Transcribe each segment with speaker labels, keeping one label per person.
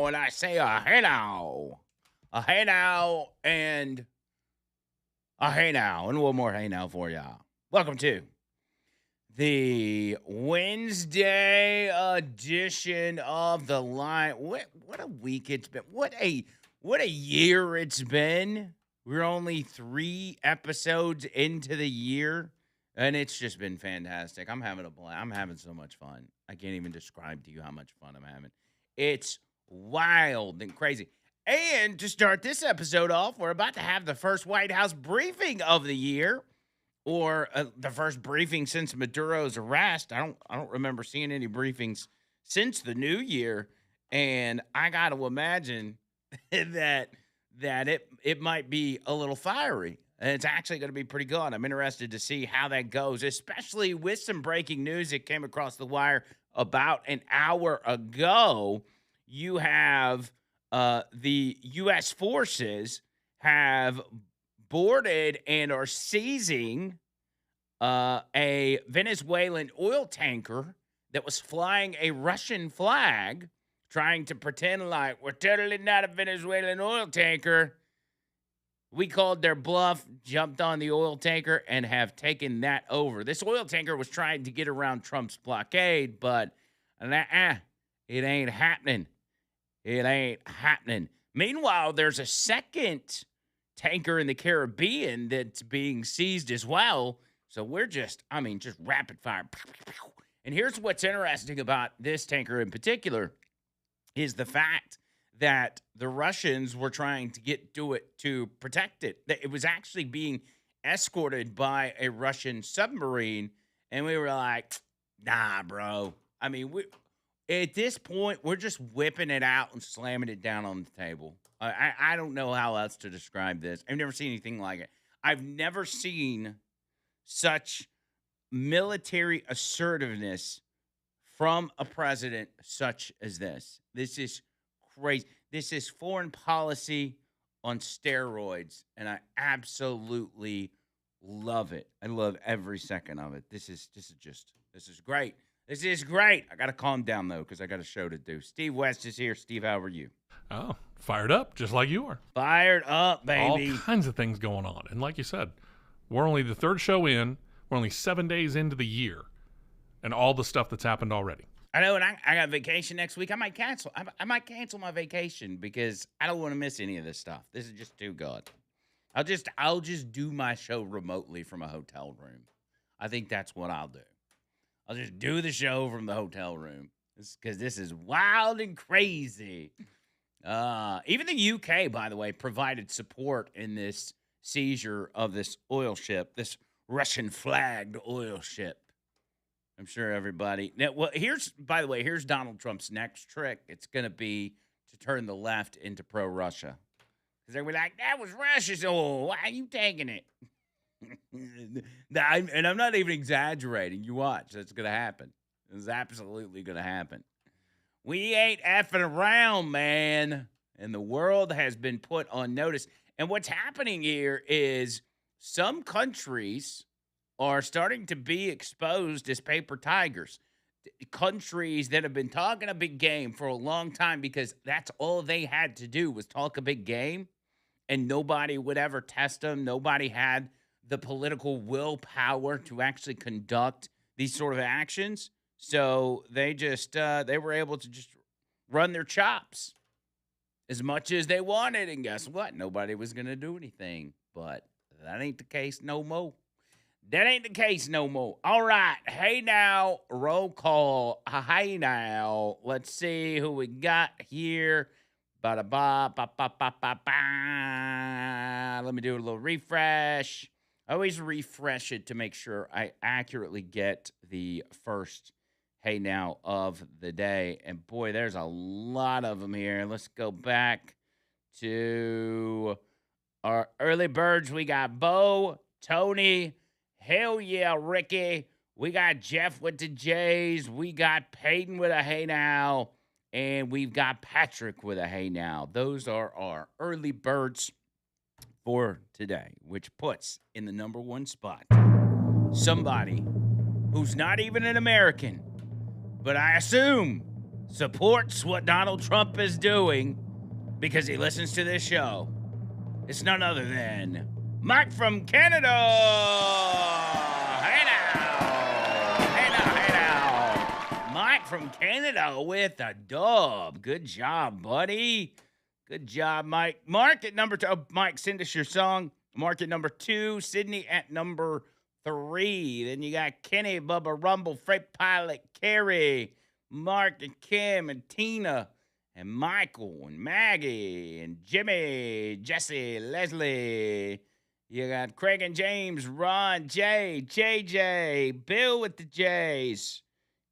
Speaker 1: and I say a hey now. A hey now and a hey now. And one more hey now for y'all. Welcome to the Wednesday edition of the line. What a week it's been. What a year it's been. We're only 3 episodes into the year, and it's just been fantastic. I'm having a blast. I'm having so much fun. I can't even describe to you how much fun I'm having. It's wild and crazy. And to start this episode off, we're about to have the first White House briefing of the year, or the first briefing since Maduro's arrest. I don't remember seeing any briefings since the new year, and I got to imagine that it might be a little fiery. And it's actually going to be pretty good. I'm interested to see how that goes, especially with some breaking news that came across the wire about an hour ago. You have the U.S. forces have boarded and are seizing a Venezuelan oil tanker that was flying a Russian flag, trying to pretend like we're totally not a Venezuelan oil tanker. We called their bluff, jumped on the oil tanker, and have taken that over. This oil tanker was trying to get around Trump's blockade, but it ain't happening. It ain't happening. Meanwhile, there's a second tanker in the Caribbean that's being seized as well. So we're just rapid fire. And here's what's interesting about this tanker in particular is the fact that the Russians were trying to get to it to protect it. That it was actually being escorted by a Russian submarine. And we were like, nah, bro. At this point, we're just whipping it out and slamming it down on the table. I don't know how else to describe this. I've never seen anything like it. I've never seen such military assertiveness from a president such as this. This is crazy. This is foreign policy on steroids, and I absolutely love it. I love every second of it. This is great. This is great. I got to calm down, though, because I got a show to do. Steve West is here. Steve, how are you?
Speaker 2: Oh, fired up, just like you are.
Speaker 1: Fired up, baby.
Speaker 2: All kinds of things going on. And like you said, we're only the third show in. We're only 7 days into the year. And all the stuff that's happened already.
Speaker 1: I know, and I got vacation next week. I might cancel. I might cancel my vacation because I don't want to miss any of this stuff. This is just too good. I'll just do my show remotely from a hotel room. I think that's what I'll do. I'll just do the show from the hotel room because this is wild and crazy. Even the UK, by the way, provided support in this seizure of this oil ship, this Russian-flagged oil ship. I'm sure everybody. Now, well, here's Donald Trump's next trick. It's going to be to turn the left into pro-Russia. Because they're like, that was Russia's oil. Why are you taking it? And I'm not even exaggerating. You watch. That's going to happen. It's absolutely going to happen. We ain't effing around, man. And the world has been put on notice. And what's happening here is some countries are starting to be exposed as paper tigers. Countries that have been talking a big game for a long time because that's all they had to do was talk a big game, and nobody would ever test them. Nobody had the political willpower to actually conduct these sort of actions. So they just they were able to just run their chops as much as they wanted. And guess what? Nobody was going to do anything. But that ain't the case no more. That ain't the case no more. All right. Hey, now, roll call. Hey, now. Let's see who we got here. Ba-da-ba, ba-ba-ba-ba-ba. Let me do a little refresh. I always refresh it to make sure I accurately get the first hey now of the day. And boy, there's a lot of them here. Let's go back to our early birds. We got Bo, Tony, hell yeah, Ricky. We got Jeff with the J's. We got Peyton with a hey now. And we've got Patrick with a hey now. Those are our early birds for today, which puts in the number one spot somebody who's not even an American, but I assume supports what Donald Trump is doing because he listens to this show. It's none other than Mike from Canada. Hey now. Hey now, hey now. Mike from Canada with a dub. Good job, buddy. Good job, Mike. Mark at number 2. Oh, Mike, send us your song. Mark at number 2. Sydney at number 3. Then you got Kenny, Bubba, Rumble, Freight Pilot, Carrie, Mark and Kim and Tina and Michael and Maggie and Jimmy, Jesse, Leslie. You got Craig and James, Ron, Jay, JJ, Bill with the J's.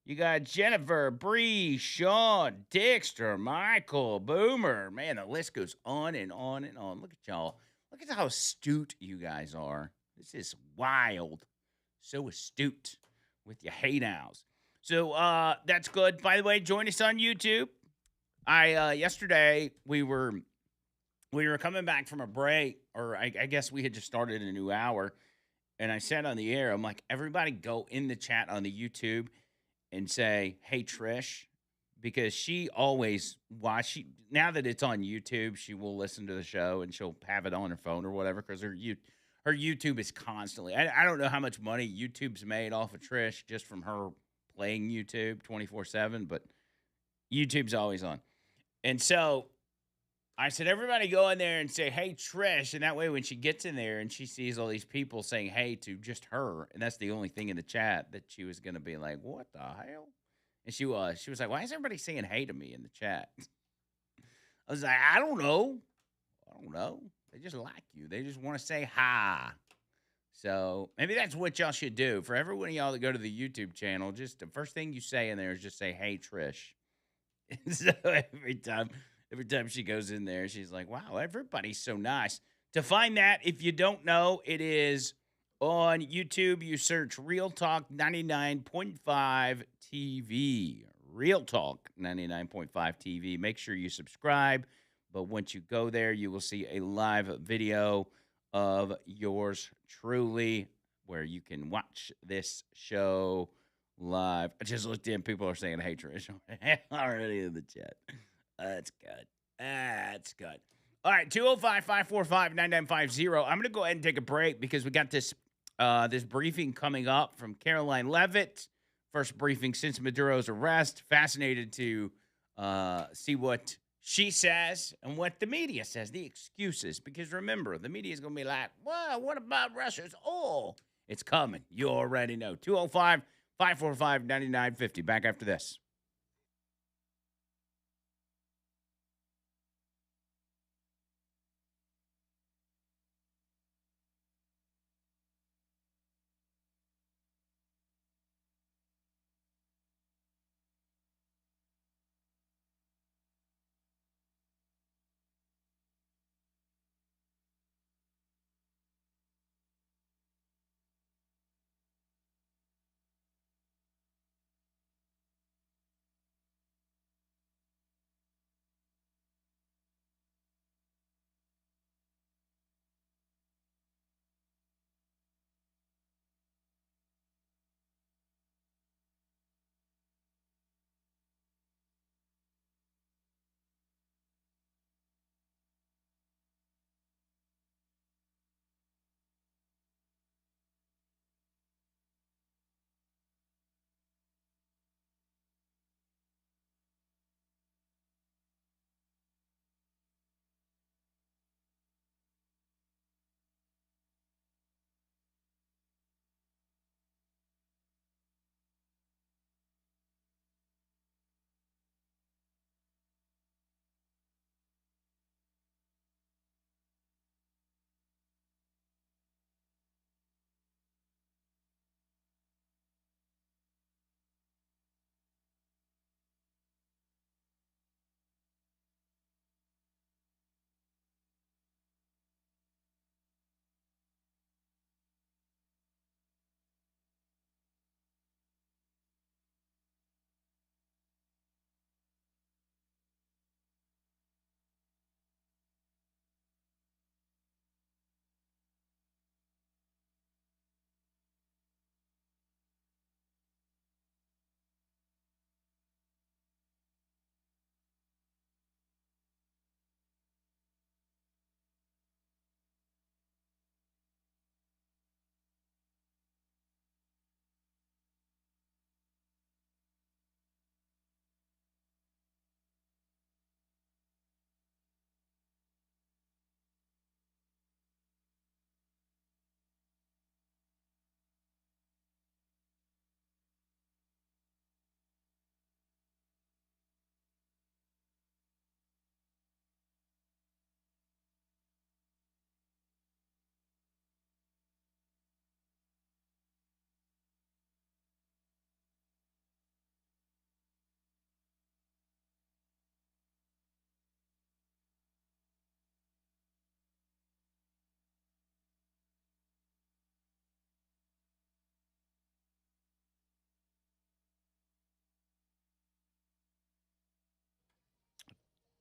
Speaker 1: You got Jennifer, Bree, Sean, Dexter, Michael, Boomer. Man, the list goes on and on and on. Look at y'all. Look at how astute you guys are. This is wild. So astute with your hey nows. So that's good. By the way, join us on YouTube. Yesterday we were coming back from a break, or I guess we had just started a new hour, and I said on the air, I'm like, everybody go in the chat on the YouTube and say, hey, Trish, because she always now that it's on YouTube, she will listen to the show and she'll have it on her phone or whatever, because her YouTube is constantly, I don't know how much money YouTube's made off of Trish just from her playing YouTube 24/7, but YouTube's always on. And so I said, everybody go in there and say, hey, Trish. And that way, when she gets in there and she sees all these people saying hey to just her, and that's the only thing in the chat, that she was going to be like, what the hell? And she was like, why is everybody saying hey to me in the chat? I was like, I don't know. They just like you. They just want to say hi. So maybe that's what y'all should do. For every one of y'all that go to the YouTube channel, just the first thing you say in there is just say, hey, Trish. So every time she goes in there, she's like, wow, everybody's so nice. To find that, if you don't know, it is on YouTube. You search Real Talk 99.5 TV. Real Talk 99.5 TV. Make sure you subscribe. But once you go there, you will see a live video of yours truly where you can watch this show live. I just looked in. People are saying, hey, Trish, already in the chat. That's good. All right, 205-545-9950. I'm going to go ahead and take a break because we got this briefing coming up from Caroline Leavitt. First briefing since Maduro's arrest. Fascinated to see what she says and what the media says, the excuses. Because remember, the media is going to be like, well, what about Russia's oil? It's coming. You already know. 205-545-9950. Back after this.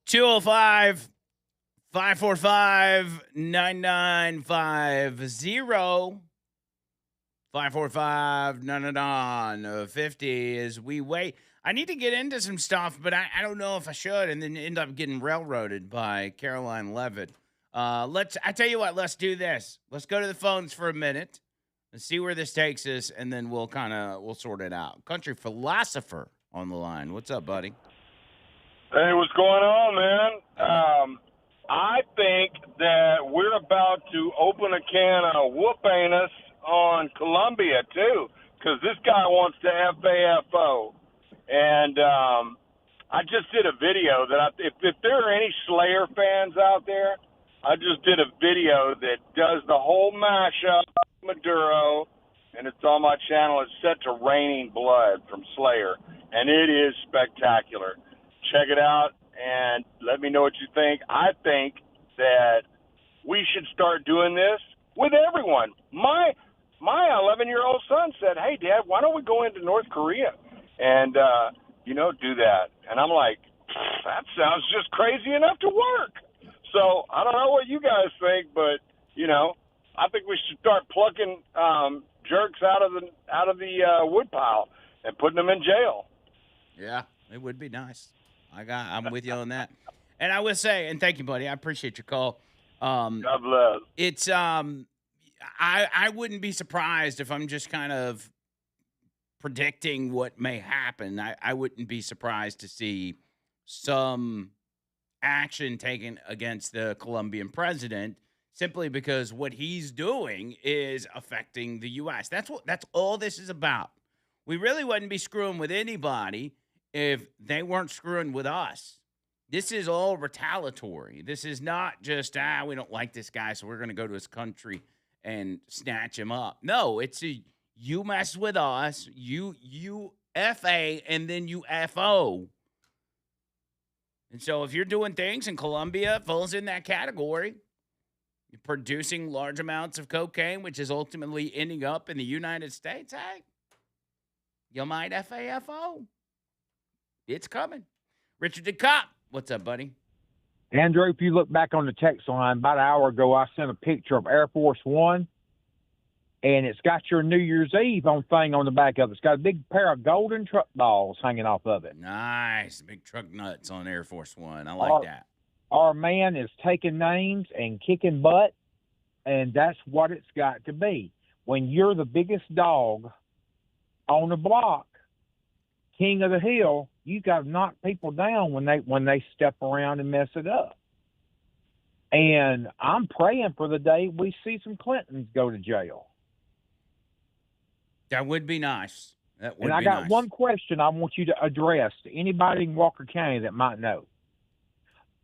Speaker 1: 205 545 9950. 545 50 as we wait. I need to get into some stuff, but I don't know if I should, and then end up getting railroaded by Caroline Levitt. I tell you what, let's do this. Let's go to the phones for a minute and see where this takes us, and then we'll sort it out. Country philosopher on the line. What's up, buddy?
Speaker 3: Hey, what's going on, man? I think that we're about to open a can of whoop-anus on Columbia, too, because this guy wants to FAFO. And I just did a video that if there are any Slayer fans out there, I just did a video that does the whole mashup of Maduro, and it's on my channel. It's set to Raining Blood from Slayer, and it is spectacular. Check it out and let me know what you think. I think that we should start doing this with everyone. My 11-year-old son said, "Hey, Dad, why don't we go into North Korea and, do that?" And I'm like, that sounds just crazy enough to work. So I don't know what you guys think, but, I think we should start plucking jerks out of the woodpile and putting them in jail.
Speaker 1: Yeah, it would be nice. I'm with you on that. And I will say, and thank you, buddy. I appreciate your call.
Speaker 3: God bless.
Speaker 1: It's I wouldn't be surprised if I'm just kind of predicting what may happen. I wouldn't be surprised to see some action taken against the Colombian president simply because what he's doing is affecting the U.S. That's all this is about. We really wouldn't be screwing with anybody if they weren't screwing with us. This is all retaliatory. This is not just, we don't like this guy, so we're going to go to his country and snatch him up. No, it's you mess with us, you FA, and then you FO. And so if you're doing things, and Colombia falls in that category, you're producing large amounts of cocaine, which is ultimately ending up in the United States, hey, you might FAFO. It's coming. Richard DeCopp, what's up, buddy?
Speaker 4: Andrew, if you look back on the text line, about an hour ago, I sent a picture of Air Force One, and it's got your New Year's Eve thing on the back of it. It's got a big pair of golden truck balls hanging off of it.
Speaker 1: Nice. Big truck nuts on Air Force One. I like that.
Speaker 4: Our man is taking names and kicking butt, and that's what it's got to be. When you're the biggest dog on the block, king of the hill, you got to knock people down when they step around and mess it up. And I'm praying for the day we see some Clintons go to jail.
Speaker 1: That would be nice.
Speaker 4: And I got one question I want you to address to anybody in Walker County that might know.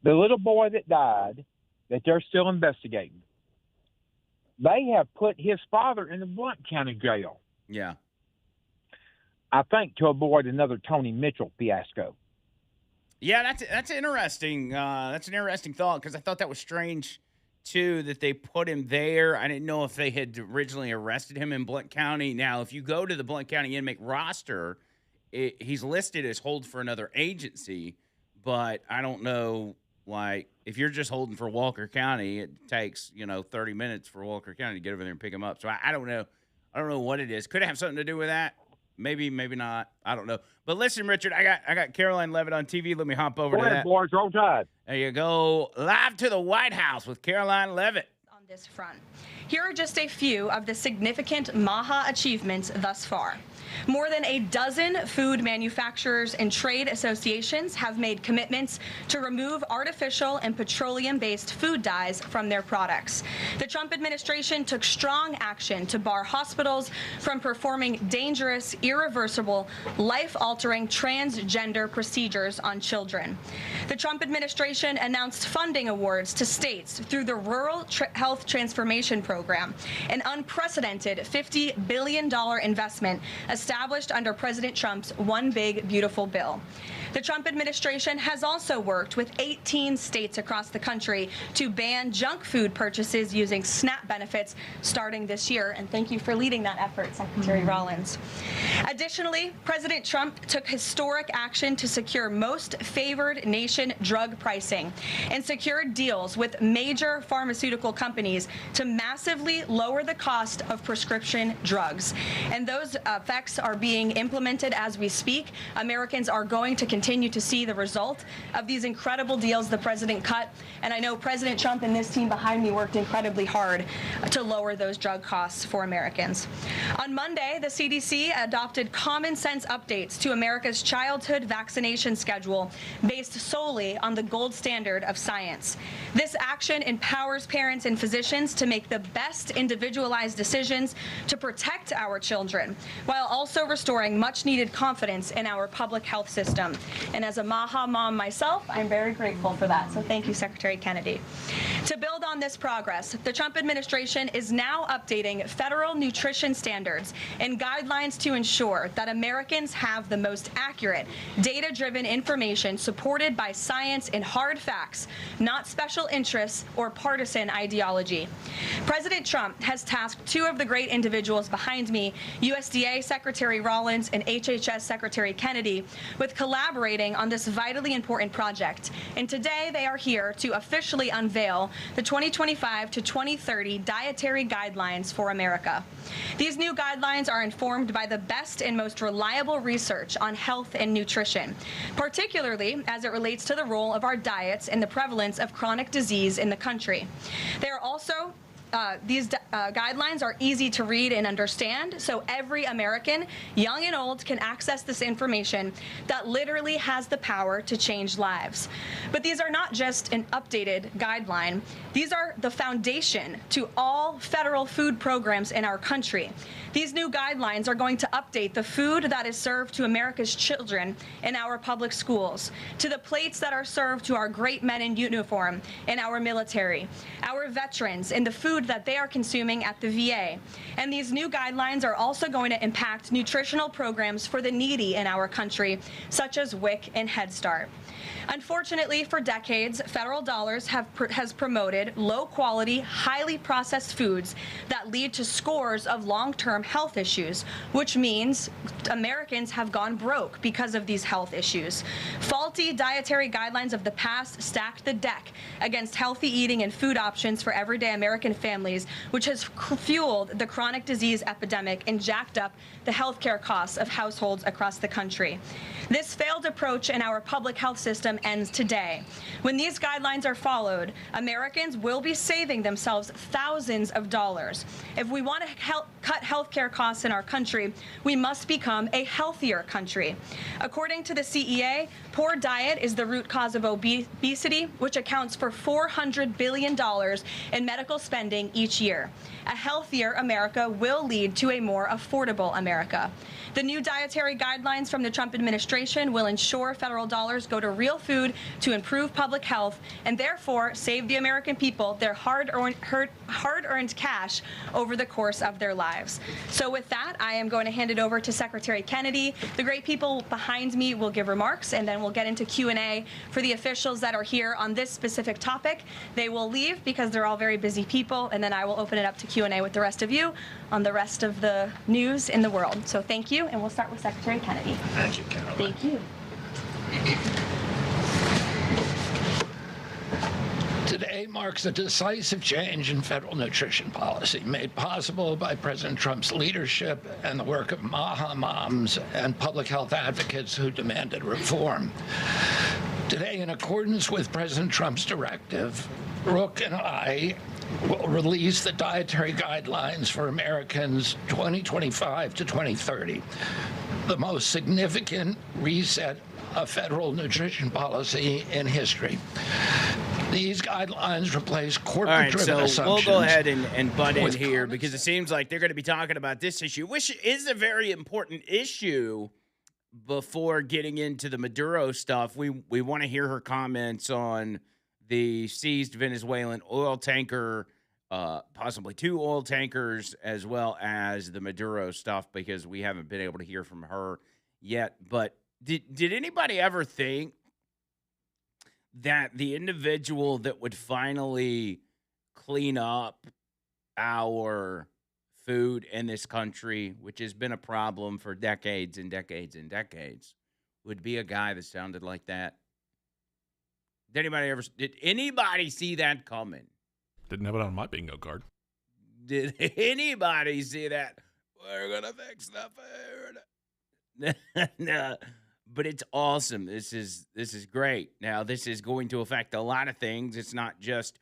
Speaker 4: The little boy that died, that they're still investigating, they have put his father in the Blount County jail.
Speaker 1: Yeah.
Speaker 4: I think to avoid another Tony Mitchell fiasco.
Speaker 1: Yeah, that's interesting. That's an interesting thought because I thought that was strange too that they put him there. I didn't know if they had originally arrested him in Blount County. Now, if you go to the Blount County inmate roster, he's listed as hold for another agency, but I don't know. Like, if you're just holding for Walker County, it takes 30 minutes for Walker County to get over there and pick him up. So I don't know. I don't know what it is. Could it have something to do with that? Maybe, maybe not. I don't know. But listen, Richard, I got Caroline Levitt on TV. Let me hop over to that.
Speaker 4: Boys, roll tide.
Speaker 1: There you go. Live to the White House with Caroline Levitt.
Speaker 5: On this front, here are just a few of the significant MAHA achievements thus far. More than a dozen food manufacturers and trade associations have made commitments to remove artificial and petroleum-based food dyes from their products. The Trump administration took strong action to bar hospitals from performing dangerous, irreversible, life-altering transgender procedures on children. The Trump administration announced funding awards to states through the Rural Health Transformation Program, an unprecedented $50 billion investment established under President Trump's One Big Beautiful Bill. The Trump administration has also worked with 18 states across the country to ban junk food purchases using SNAP benefits starting this year. And thank you for leading that effort, Secretary Rollins. Additionally, President Trump took historic action to secure most favored nation drug pricing and secured deals with major pharmaceutical companies to massively lower the cost of prescription drugs. And those effects are being implemented as we speak. Americans are going to continue to see the result of these incredible deals the president cut. And I know President Trump and this team behind me worked incredibly hard to lower those drug costs for Americans. On Monday, the CDC adopted common sense updates to America's childhood vaccination schedule based solely on the gold standard of science. This action empowers parents and physicians to make the best individualized decisions to protect our children, while also restoring much needed confidence in our public health system. And as a MAHA mom myself, I'm very grateful for that. So thank you, Secretary Kennedy. To build on this progress, the Trump administration is now updating federal nutrition standards and guidelines to ensure that Americans have the most accurate, data-driven information supported by science and hard facts, not special interests or partisan ideology. President Trump has tasked two of the great individuals behind me, USDA Secretary Rollins and HHS Secretary Kennedy, with collaborating on this vitally important project. And today they are here to officially unveil the 2025 to 2030 Dietary Guidelines for America. These new guidelines are informed by the best and most reliable research on health and nutrition, particularly as it relates to the role of our diets and the prevalence of chronic disease in the country. They are also these guidelines are easy to read and understand, so every American, young and old, can access this information that literally has the power to change lives. But these are not just an updated guideline. These are the foundation to all federal food programs in our country. These new guidelines are going to update the food that is served to America's children in our public schools, to the plates that are served to our great men in uniform in our military, our veterans, and the food that they are consuming at the VA. And these new guidelines are also going to impact nutritional programs for the needy in our country, such as WIC and Head Start. Unfortunately, for decades, federal dollars has promoted low-quality, highly processed foods that lead to scores of long-term health issues, which means Americans have gone broke because of these health issues. Faulty dietary guidelines of the past stacked the deck against healthy eating and food options for everyday American families, which has fueled the chronic disease epidemic and jacked up the healthcare costs of households across the country. This failed approach in our public health system ends today. When these guidelines are followed, Americans will be saving themselves thousands of dollars. If we want to cut healthcare costs in our country, we must become a healthier country. According to the CEA, poor diet is the root cause of obesity, which accounts for $400 billion in medical spending each year. A healthier America will lead to a more affordable America. The new dietary guidelines from the Trump administration will ensure federal dollars go to real food to improve public health and therefore save the American people their hard-earned cash over the course of their lives. So with that, I am going to hand it over to Secretary Kennedy. The great people behind me will give remarks, and then we'll get into Q&A for the officials that are here on this specific topic. They will leave because they're all very busy people, and then I will open it up to Q&A with the rest of you on the rest of the news in the world. So thank you, and we'll start with Secretary Kennedy.
Speaker 6: Thank you, Caroline.
Speaker 5: Thank you.
Speaker 6: Today marks a decisive change in federal nutrition policy made possible by President Trump's leadership and the work of MAHA moms and public health advocates who demanded reform. Today, in accordance with President Trump's directive, Brooke and I will release the dietary guidelines for Americans 2025 to 2030, the most significant reset of federal nutrition policy in history. These guidelines replace corporate-driven assumptions.
Speaker 1: All right, so we'll go ahead and butt in here because it seems like they're going to be talking about this issue, which is a very important issue. Before getting into the Maduro stuff, we want to hear her comments on the seized Venezuelan oil tanker, possibly two oil tankers, as well as the Maduro stuff, because we haven't been able to hear from her yet. But Did anybody ever think that the individual that would finally clean up our food in this country, which has been a problem for decades and decades and decades, would be a guy that sounded like that? Did anybody see that coming?
Speaker 2: Didn't have it on my bingo card.
Speaker 1: Did anybody see that? We're gonna fix the food. No, but it's awesome. This is great. Now, this is going to affect a lot of things. It's not just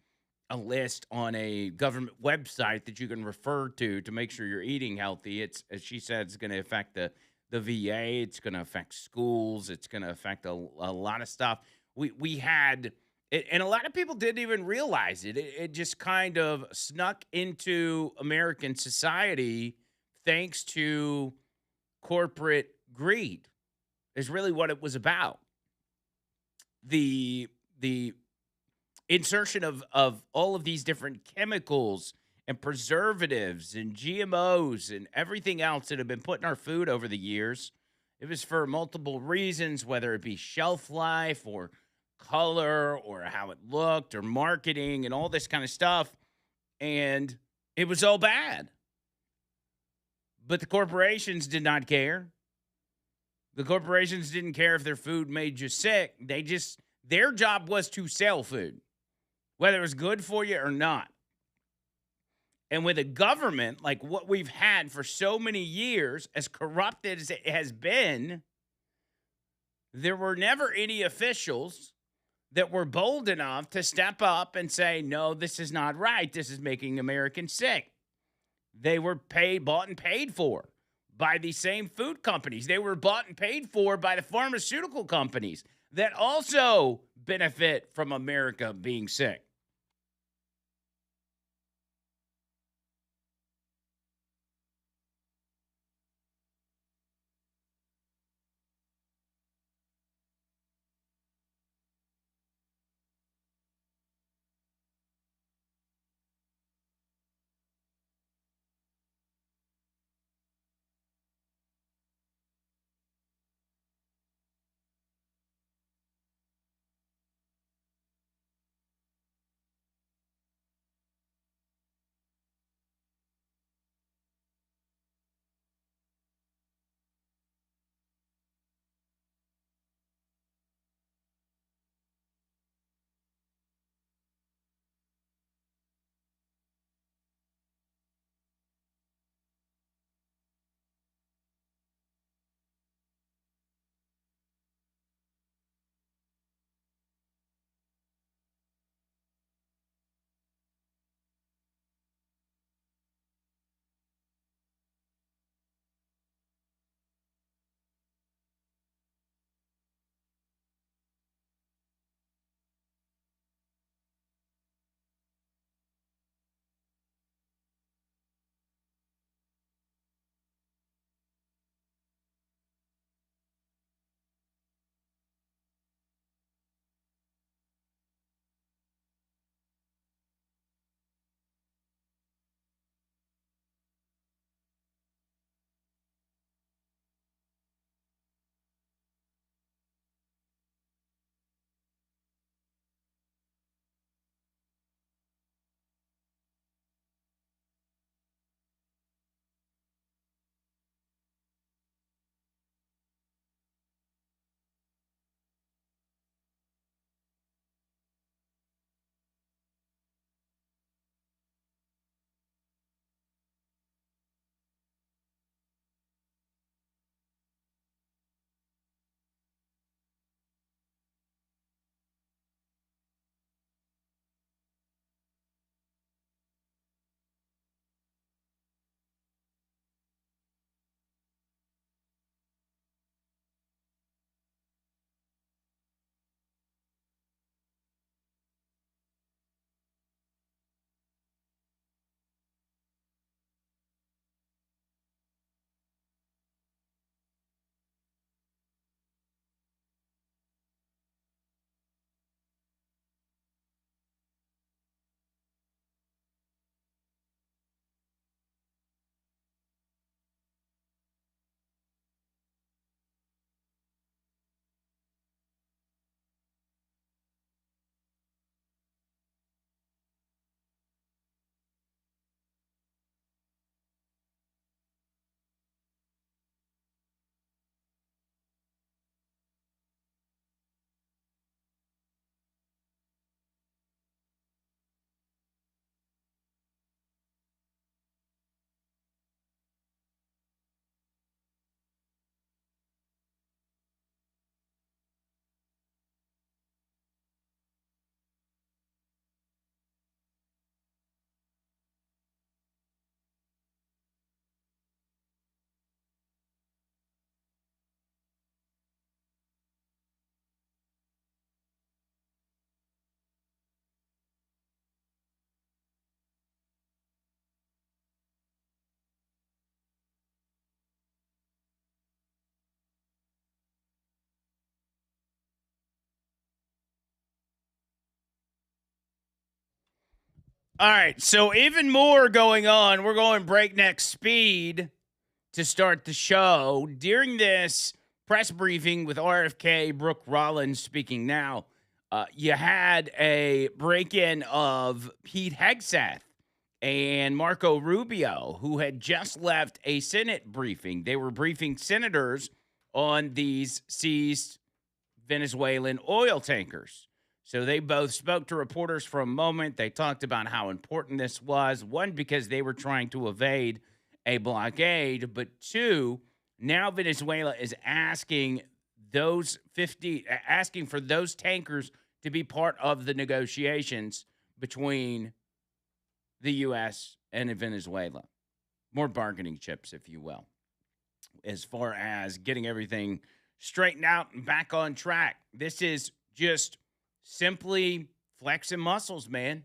Speaker 1: a list on a government website that you can refer to make sure you're eating healthy. It's, as she said, it's going to affect the VA. It's going to affect schools. It's going to affect a lot of stuff. We had, and a lot of people didn't even realize it. It just kind of snuck into American society thanks to corporate greed is really what it was about. The insertion of all of these different chemicals and preservatives and GMOs and everything else that have been put in our food over the years. It was for multiple reasons, whether it be shelf life or color or how it looked or marketing and all this kind of stuff. And it was all bad. But the corporations did not care. The corporations didn't care if their food made you sick. Their job was to sell food, whether it was good for you or not. And with a government like what we've had for so many years, as corrupted as it has been, there were never any officials that were bold enough to step up and say, no, this is not right. This is making Americans sick. They were bought and paid for by the same food companies. They were bought and paid for by the pharmaceutical companies that also benefit from America being sick. All right, so even more going on. We're going breakneck speed to start the show. During this press briefing with RFK, Brooke Rollins speaking now, you had a break-in of Pete Hegseth and Marco Rubio, who had just left a Senate briefing. They were briefing senators on these seized Venezuelan oil tankers. So they both spoke to reporters for a moment. They talked about how important this was. One, because they were trying to evade a blockade, but two, now Venezuela is asking for those tankers to be part of the negotiations between the U.S. and Venezuela. More bargaining chips, if you will, as far as getting everything straightened out and back on track. This is just simply flexing muscles, man.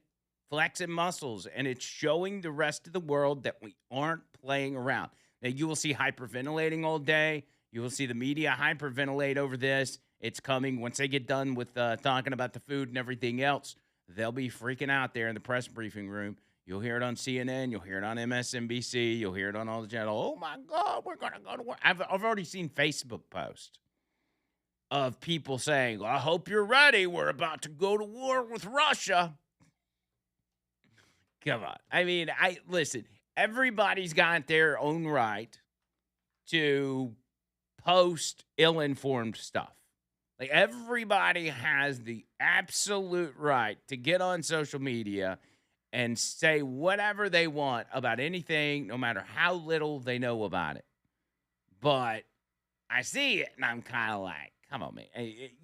Speaker 1: Flexing muscles. And it's showing the rest of the world that we aren't playing around. Now, you will see hyperventilating all day. You will see the media hyperventilate over this. It's coming. Once they get done with talking about the food and everything else, they'll be freaking out there in the press briefing room. You'll hear it on CNN. You'll hear it on MSNBC. You'll hear it on all the channels. Oh, my God, we're going to go to war. I've already seen Facebook posts of people saying, I hope you're ready. We're about to go to war with Russia. Come on. I mean, listen, everybody's got their own right to post ill-informed stuff. Like, everybody has the absolute right to get on social media and say whatever they want about anything, no matter how little they know about it. But I see it, and I'm kind of like, come on, man.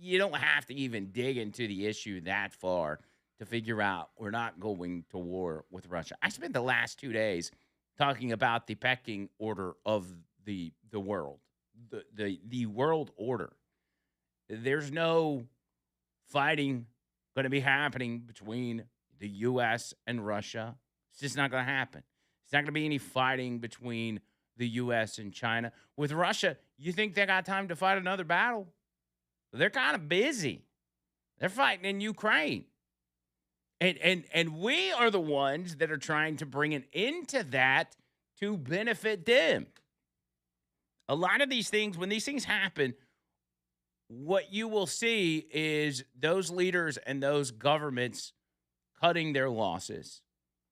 Speaker 1: You don't have to even dig into the issue that far to figure out we're not going to war with Russia. I spent the last 2 days talking about the pecking order of the world, the world order. There's no fighting going to be happening between the U.S. and Russia. It's just not going to happen. It's not going to be any fighting between the U.S. and China. With Russia, you think they got time to fight another battle? They're kind of busy. They're fighting in Ukraine. And we are the ones that are trying to bring an end to that to benefit them. A lot of these things, when these things happen, what you will see is those leaders and those governments cutting their losses.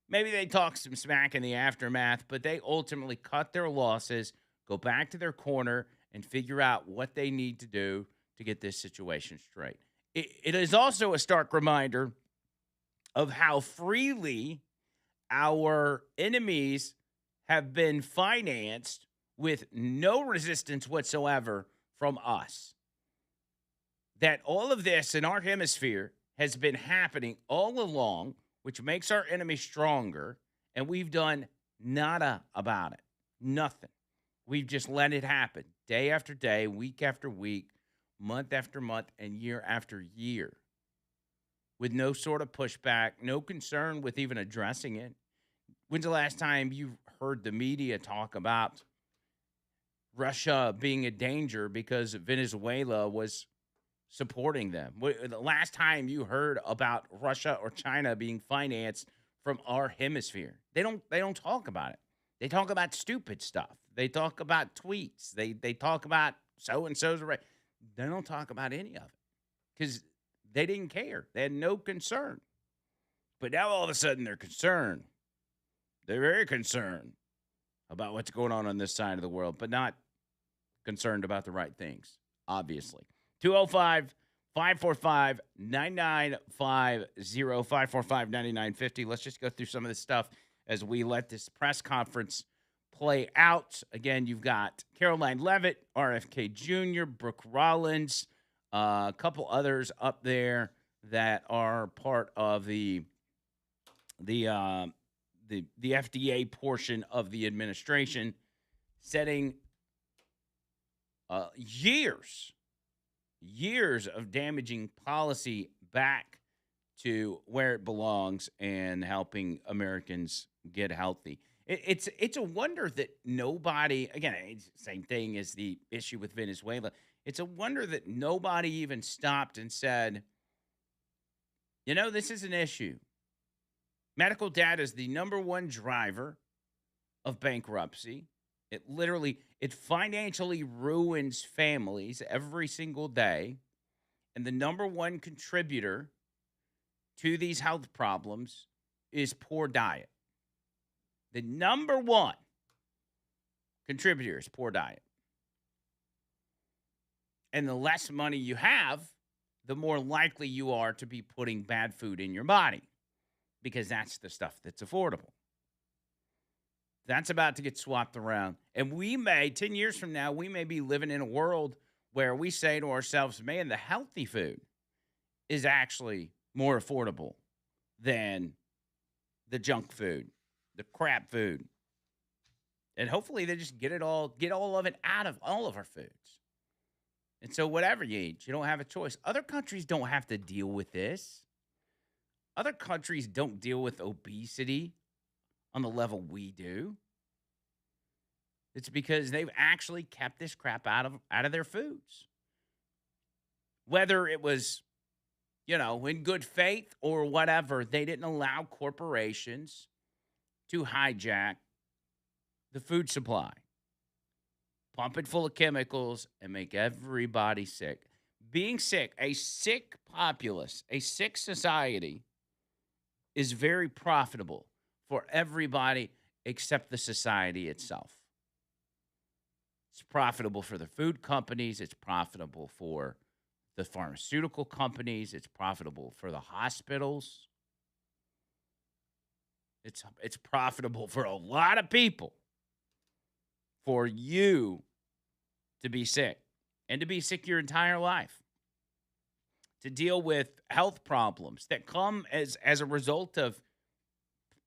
Speaker 1: Maybe they talk some smack in the aftermath, but they ultimately cut their losses, go back to their corner, and figure out what they need to do to get this situation straight. It is also a stark reminder of how freely our enemies have been financed with no resistance whatsoever from us. That all of this in our hemisphere has been happening all along, which makes our enemy stronger, and we've done nada about it. Nothing. We've just let it happen day after day, week after week, month after month, and year after year, with no sort of pushback, no concern with even addressing it. When's the last time you heard the media talk about Russia being a danger because Venezuela was supporting them? The last time you heard about Russia or China being financed from our hemisphere? They don't talk about it. They talk about stupid stuff. They talk about tweets. They talk about so-and-so's right. They don't talk about any of it because they didn't care. They had no concern. But now all of a sudden they're concerned. They're very concerned about what's going on this side of the world, but not concerned about the right things, obviously. 205-545-9950, 545-9950. Let's just go through some of this stuff as we let this press conference play out. Again, you've got Caroline Leavitt, RFK Jr., Brooke Rollins, a couple others up there that are part of the FDA portion of the administration, setting years of damaging policy back to where it belongs and helping Americans get healthy. It's a wonder that nobody, again, it's the same thing as the issue with Venezuela. It's a wonder that nobody even stopped and said, this is an issue. Medical debt is the number one driver of bankruptcy. It financially ruins families every single day. And the number one contributor to these health problems is poor diet. The number one contributor is poor diet. And the less money you have, the more likely you are to be putting bad food in your body, because that's the stuff that's affordable. That's about to get swapped around. And 10 years from now, we may be living in a world where we say to ourselves, man, the healthy food is actually more affordable than the junk food, the crap food. And hopefully they just get all of it out of all of our foods. And so whatever you eat, you don't have a choice. Other countries don't have to deal with this. Other countries don't deal with obesity on the level we do. It's because they've actually kept this crap out of their foods. Whether it was, in good faith or whatever, they didn't allow corporations to hijack the food supply, pump it full of chemicals, and make everybody sick. Being sick, a sick populace, a sick society is very profitable for everybody except the society itself. It's profitable for the food companies. It's profitable for the pharmaceutical companies. It's profitable for the hospitals. It's profitable for a lot of people for you to be sick and to be sick your entire life, to deal with health problems that come as a result of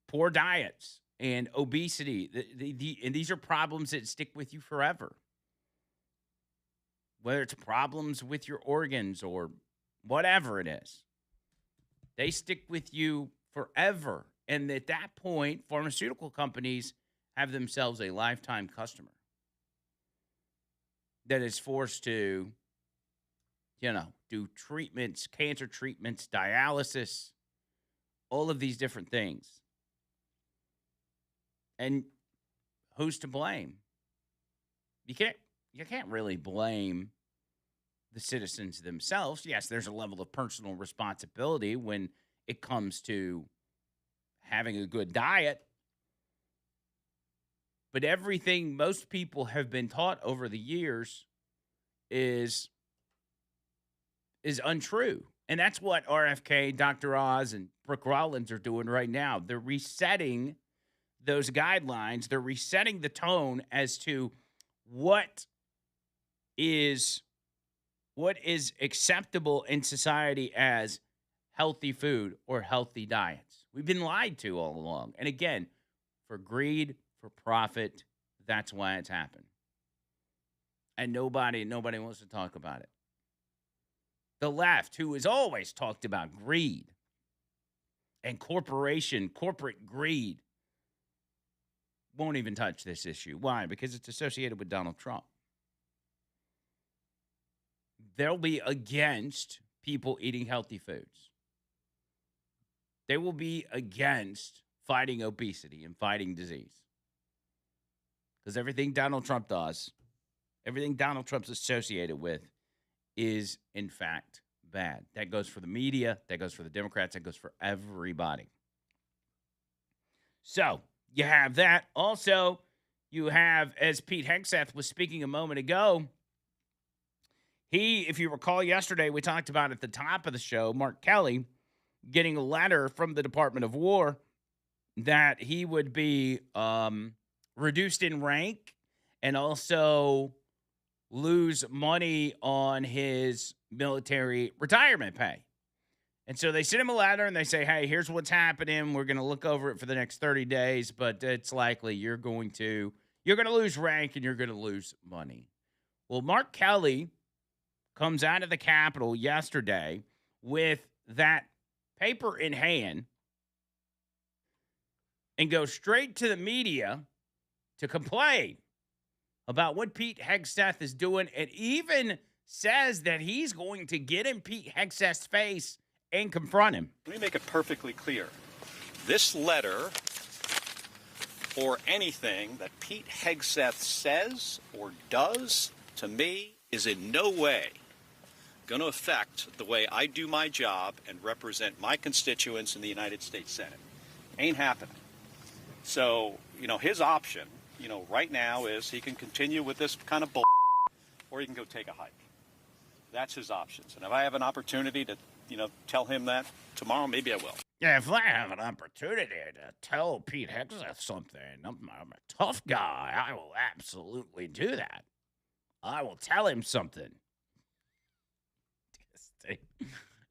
Speaker 1: poor diets and obesity. And these are problems that stick with you forever. Whether it's problems with your organs or whatever it is, they stick with you forever. And at that point, pharmaceutical companies have themselves a lifetime customer that is forced to, do treatments, cancer treatments, dialysis, all of these different things. And who's to blame? You can't really blame the citizens themselves. Yes, there's a level of personal responsibility when it comes to having a good diet. But everything most people have been taught over the years is untrue. And that's what RFK, Dr. Oz, and Brooke Rollins are doing right now. They're resetting those guidelines. They're resetting the tone as to what is acceptable in society as healthy food or healthy diets. We've been lied to all along. And again, for greed, for profit, that's why it's happened. And nobody wants to talk about it. The left, who has always talked about greed and corporate greed, won't even touch this issue. Why? Because it's associated with Donald Trump. They'll be against people eating healthy foods. They will be against fighting obesity and fighting disease. Because everything Donald Trump does, everything Donald Trump's associated with is, in fact, bad. That goes for the media. That goes for the Democrats. That goes for everybody. So, you have that. Also, you have, as Pete Hegseth was speaking a moment ago, if you recall yesterday, we talked about at the top of the show, Mark Kelly getting a letter from the Department of War that he would be reduced in rank and also lose money on his military retirement pay. And so they send him a letter and they say, hey, here's what's happening. We're going to look over it for the next 30 days, but it's likely you're going to lose rank and you're going to lose money. Well, Mark Kelly comes out of the Capitol yesterday with that paper in hand and goes straight to the media to complain about what Pete Hegseth is doing, and even says that he's going to get in Pete Hegseth's face and confront him.
Speaker 7: Let me make it perfectly clear. This letter or anything that Pete Hegseth says or does to me is in no way going to affect the way I do my job and represent my constituents in the United States Senate. Ain't happening. So, his option, right now is he can continue with this kind of bull, or he can go take a hike. That's his options. And if I have an opportunity to, tell him that tomorrow, maybe I will.
Speaker 1: Yeah, if I have an opportunity to tell Pete Hegseth something, I'm a tough guy, I will absolutely do that. I will tell him something.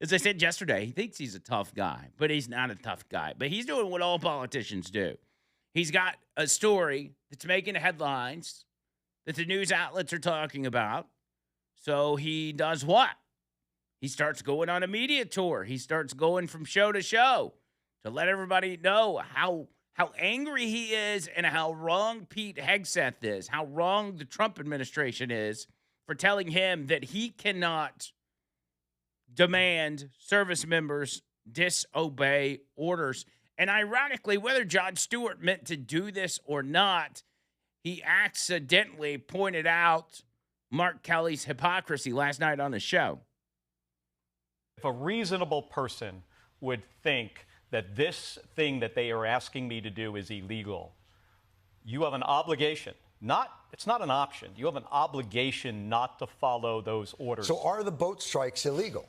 Speaker 1: As I said yesterday, he thinks he's a tough guy, but he's not a tough guy. But he's doing what all politicians do. He's got a story that's making headlines that the news outlets are talking about. So he does what? He starts going on a media tour. He starts going from show to show to let everybody know how angry he is and how wrong Pete Hegseth is, how wrong the Trump administration is for telling him that he cannot demand service members disobey orders. And ironically, whether Jon Stewart meant to do this or not, he accidentally pointed out Mark Kelly's hypocrisy last night on the show.
Speaker 8: If a reasonable person would think that this thing that they are asking me to do is illegal, you have an obligation. It's not an option. You have an obligation not to follow those orders.
Speaker 9: So are the boat strikes illegal?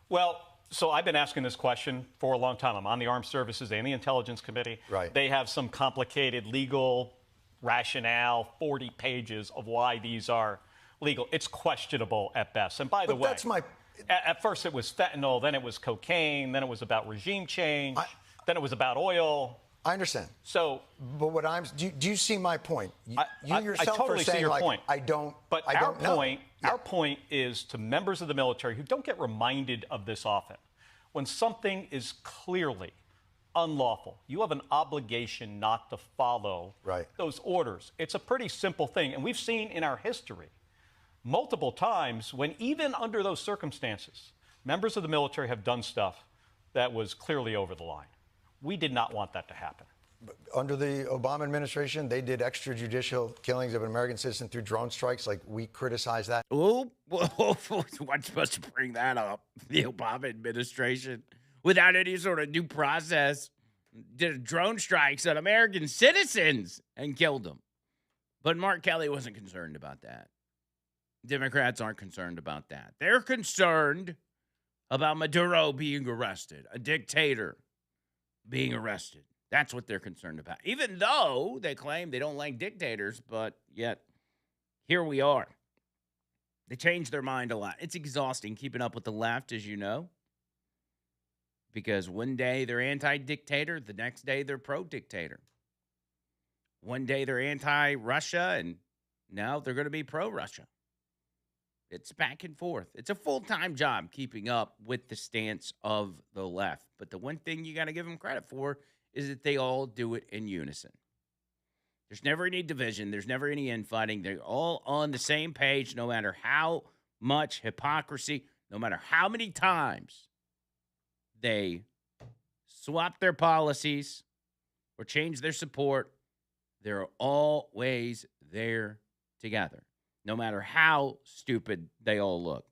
Speaker 8: Well, so I've been asking this question for a long time. I'm on the Armed Services and the Intelligence Committee.
Speaker 9: Right.
Speaker 8: They have some complicated legal rationale, 40 pages of why these are legal. It's questionable at best. And by the way,
Speaker 9: that's my...
Speaker 8: At first it was fentanyl, then it was cocaine, then it was about regime change, then it was about oil.
Speaker 9: I understand.
Speaker 8: So,
Speaker 9: but what do you see my point? You yourself
Speaker 8: I totally
Speaker 9: are saying,
Speaker 8: see your point.
Speaker 9: I don't.
Speaker 8: But
Speaker 9: I don't know.
Speaker 8: Our point is to members of the military who don't get reminded of this often. When something is clearly unlawful, you have an obligation not to follow those orders. It's a pretty simple thing, and we've seen in our history multiple times when even under those circumstances, members of the military have done stuff that was clearly over the line. We did not want that to happen.
Speaker 9: Under the Obama administration, they did extrajudicial killings of an American citizen through drone strikes. Like, we criticize that.
Speaker 1: Oh, what's supposed to bring that up? The Obama administration, without any sort of due process, did drone strikes on American citizens and killed them. But Mark Kelly wasn't concerned about that. Democrats aren't concerned about that. They're concerned about Maduro being arrested, a dictator being arrested. That's what they're concerned about. Even though they claim they don't like dictators, but yet here we are. They change their mind a lot. It's exhausting keeping up with the left, as you know, because one day they're anti-dictator, the next day they're pro-dictator. One day they're anti-Russia, and now they're going to be pro-Russia. It's back and forth. It's a full-time job keeping up with the stance of the left. But the one thing you got to give them credit for is that they all do it in unison. There's never any division. There's never any infighting. They're all on the same page, no matter how much hypocrisy, no matter how many times they swap their policies or change their support. They're always there together, no matter how stupid they all look.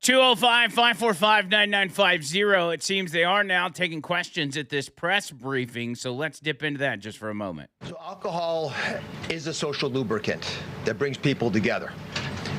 Speaker 1: 205-545-9950. It seems they are now taking questions at this press briefing, so let's dip into that just for a moment.
Speaker 10: So alcohol is a social lubricant that brings people together.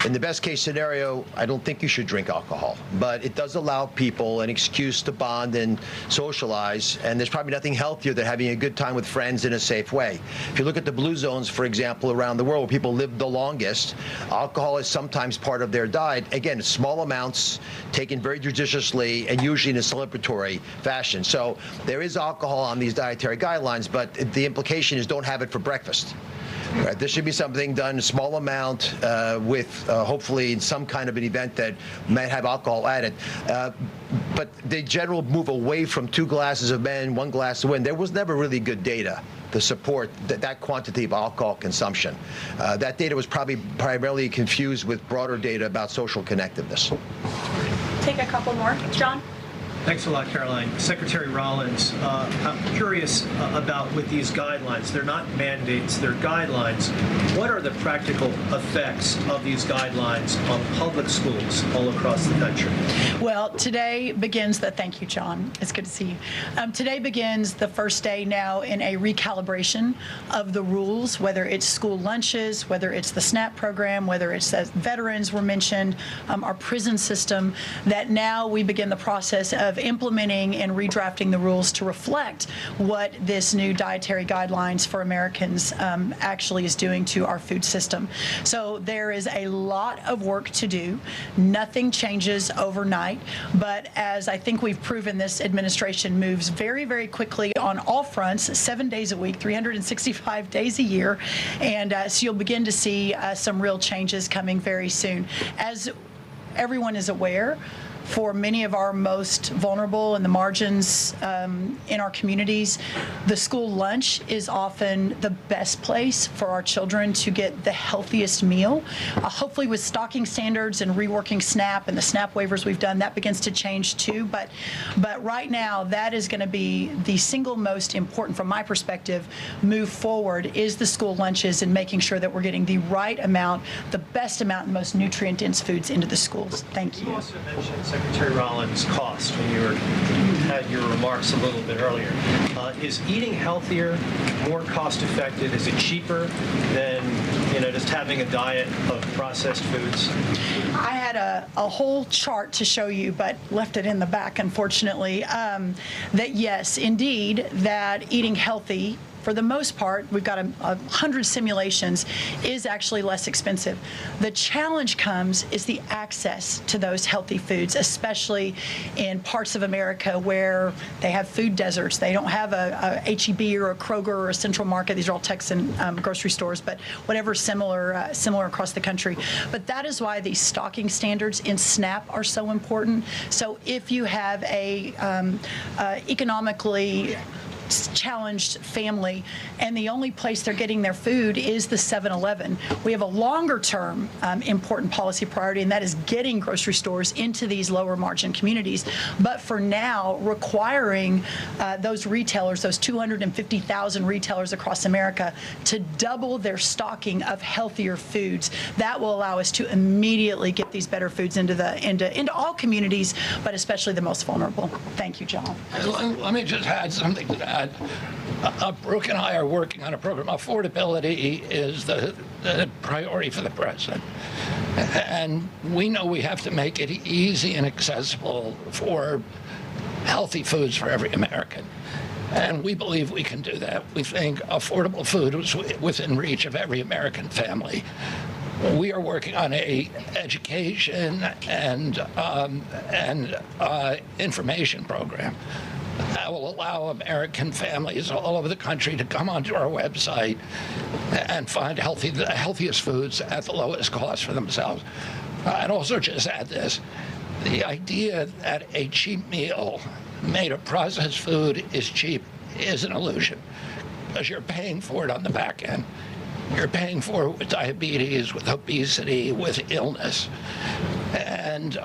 Speaker 10: In the best case scenario, I don't think you should drink alcohol, but it does allow people an excuse to bond and socialize, and there's probably nothing healthier than having a good time with friends in a safe way. If you look at the blue zones, for example, around the world where people live the longest, alcohol is sometimes part of their diet. Again, small amounts, taken very judiciously, and usually in a celebratory fashion. So there is alcohol on these dietary guidelines, but the implication is don't have it for breakfast. Right, this should be something done in a small amount with hopefully some kind of an event that might have alcohol added. But the general move away from 2 glasses of men, 1 glass of women, there was never really good data to support that quantity of alcohol consumption. That data was probably primarily confused with broader data about social connectiveness.
Speaker 5: Take a couple more. John?
Speaker 11: Thanks a lot, Caroline. Secretary Rollins, I'm curious about with these guidelines. They're not mandates, they're guidelines. What are the practical effects of these guidelines on public schools all across the country?
Speaker 12: Well, today begins thank you, John. It's good to see you. Today begins the first day now in a recalibration of the rules, whether it's school lunches, whether it's the SNAP program, whether it's as veterans were mentioned, our prison system, that now we begin the process of implementing and redrafting the rules to reflect what this new dietary guidelines for Americans actually is doing to our food system. So there is a lot of work to do. Nothing changes overnight, but as I think we've proven, this administration moves very, very quickly on all fronts, 7 days a week, 365 days a year, and so you'll begin to see some real changes coming very soon. As everyone is aware, for many of our most vulnerable in the margins in our communities, the school lunch is often the best place for our children to get the healthiest meal. Hopefully with stocking standards and reworking SNAP and the SNAP waivers we've done, that begins to change too. But right now, that is going to be the single most important, from my perspective, move forward, is the school lunches and making sure that we're getting the right amount, the best amount, and most nutrient-dense foods into the schools. Thank you.
Speaker 11: You also mentioned, Secretary Rollins, cost when you had your remarks a little bit earlier. Is eating healthier more cost effective? Is it cheaper than just having a diet of processed foods?
Speaker 12: I had a whole chart to show you, but left it in the back, unfortunately. That yes, indeed, that eating healthy, for the most part, we've got 100 simulations, is actually less expensive. The challenge is the access to those healthy foods, especially in parts of America where they have food deserts. They don't have a H-E-B or a Kroger or a Central Market. These are all Texan grocery stores, but whatever similar across the country. But that is why these stocking standards in SNAP are so important. So if you have a economically challenged family and the only place they're getting their food is the 7-Eleven, we have a longer term important policy priority, and that is getting grocery stores into these lower margin communities. But for now, requiring those retailers, those 250,000 retailers across America, to double their stocking of healthier foods, that will allow us to immediately get these better foods into all communities, but especially the most vulnerable. Thank you, John.
Speaker 6: Let me just add something to that. Brooke and I are working on a program. Affordability is the priority for the president. And we know we have to make it easy and accessible for healthy foods for every American. And we believe we can do that. We think affordable food is within reach of every American family. We are working on a education and information program that will allow American families all over the country to come onto our website and find the healthiest foods at the lowest cost for themselves. I'd also just add this. The idea that a cheap meal made of processed food is cheap is an illusion, because you're paying for it on the back end. You're paying for it with diabetes, with obesity, with illness. And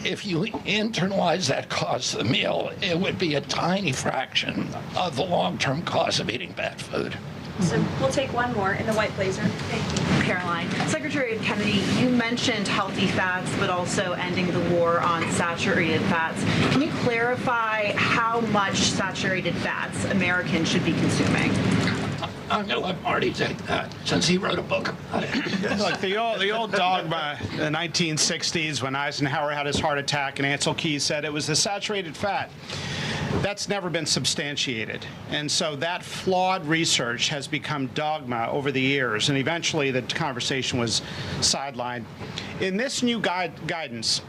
Speaker 6: if you internalize that cost of the meal, it would be a tiny fraction of the long-term cost of eating bad food.
Speaker 5: So we'll take one more in the white blazer. Thank you.
Speaker 13: Caroline. Secretary Kennedy, you mentioned healthy fats, but also ending the war on saturated fats. Can you clarify how much saturated fats Americans should be consuming?
Speaker 6: I'm going to let Marty take that, since he wrote a book about it.
Speaker 14: Look, the old dogma in the 1960s when Eisenhower had his heart attack and Ancel Keys said it was the saturated fat. That's never been substantiated. And so that flawed research has become dogma over the years, and eventually the conversation was sidelined. In this new guidance,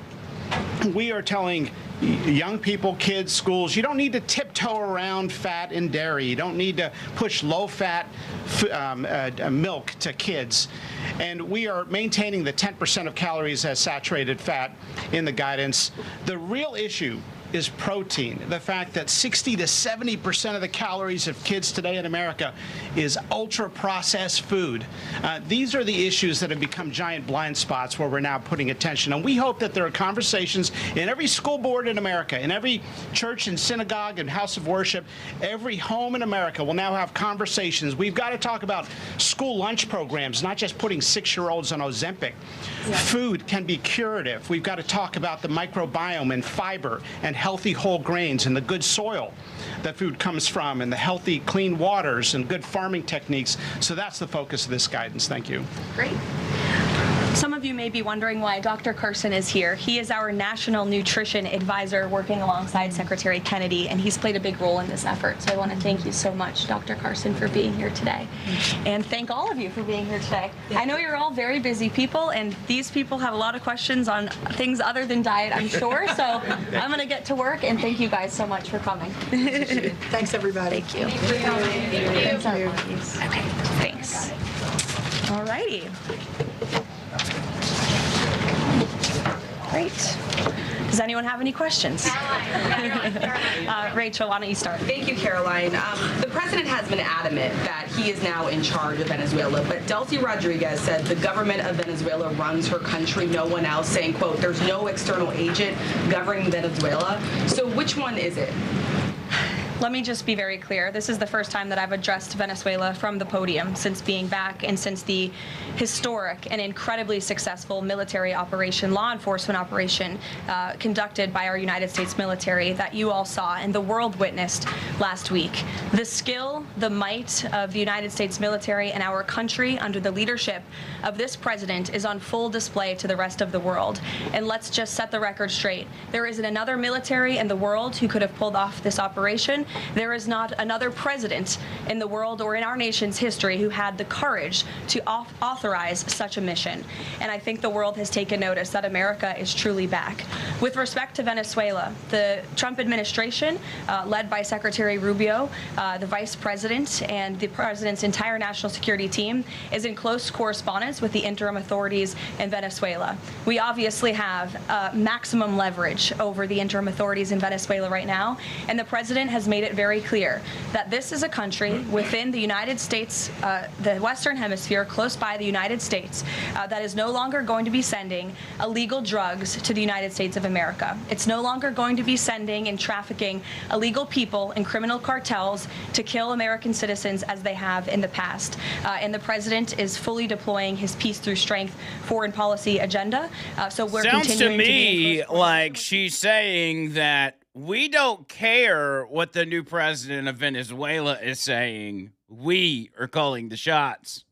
Speaker 14: we are telling young people, kids, schools, you don't need to tiptoe around fat and dairy. You don't need to push low-fat milk to kids. And we are maintaining the 10% of calories as saturated fat in the guidance. The real issue is protein. The fact that 60 to 70% of the calories of kids today in America is ultra-processed food. These are the issues that have become giant blind spots where we're now putting attention. And we hope that there are conversations in every school board in America, in every church and synagogue and house of worship, every home in America will now have conversations. We've got to talk about school lunch programs, not just putting 6-year-olds on Ozempic. Food can be curative. We've got to talk about the microbiome and fiber and healthy whole grains and the good soil that food comes from and the healthy clean waters and good farming techniques. So that's the focus of this guidance. Thank you.
Speaker 5: Great. Some of you may be wondering why Dr. Carson is here. He is our National Nutrition Advisor working alongside Secretary Kennedy, and he's played a big role in this effort. So I want to thank you so much, Dr. Carson, for being here today. And thank all of you for being here today. I know you're all very busy people, and these people have a lot of questions on things other than diet, I'm sure. So I'm going to get to work, and thank you guys so much for coming.
Speaker 12: Thanks, everybody.
Speaker 5: Thank you.
Speaker 12: Thank you.
Speaker 5: Okay, thanks. All righty. Great. Does anyone have any questions? Rachel, why don't you start?
Speaker 15: Thank you, Caroline. The president has been adamant that he is now in charge of Venezuela, but Delcy Rodriguez said the government of Venezuela runs her country, no one else, saying, quote, there's no external agent governing Venezuela. So which one is it?
Speaker 5: Let me just be very clear. This is the first time that I've addressed Venezuela from the podium since being back and since the historic and incredibly successful military operation, law enforcement operation conducted by our United States military that you all saw and the world witnessed last week. The skill, the might of the United States military and our country under the leadership of this president is on full display to the rest of the world. And let's just set the record straight. There isn't another military in the world who could have pulled off this operation. There is not another president in the world or in our nation's history who had the courage to authorize such a mission. And I think the world has taken notice that America is truly back. With respect to Venezuela, the Trump administration, led by Secretary Rubio, the vice president, and the president's entire national security team, is in close correspondence with the interim authorities in Venezuela. We obviously have maximum leverage over the interim authorities in Venezuela right now, and the president has made it very clear that this is a country within the United States, the Western Hemisphere, close by the United States, that is no longer going to be sending illegal drugs to the United States of America. It's no longer going to be sending and trafficking illegal people and criminal cartels to kill American citizens as they have in the past. And the president is fully deploying his peace through strength foreign policy agenda. So we're
Speaker 1: Sounds to
Speaker 5: continuing
Speaker 1: me like she's saying that we don't care what the new president of Venezuela is saying. We are calling the shots.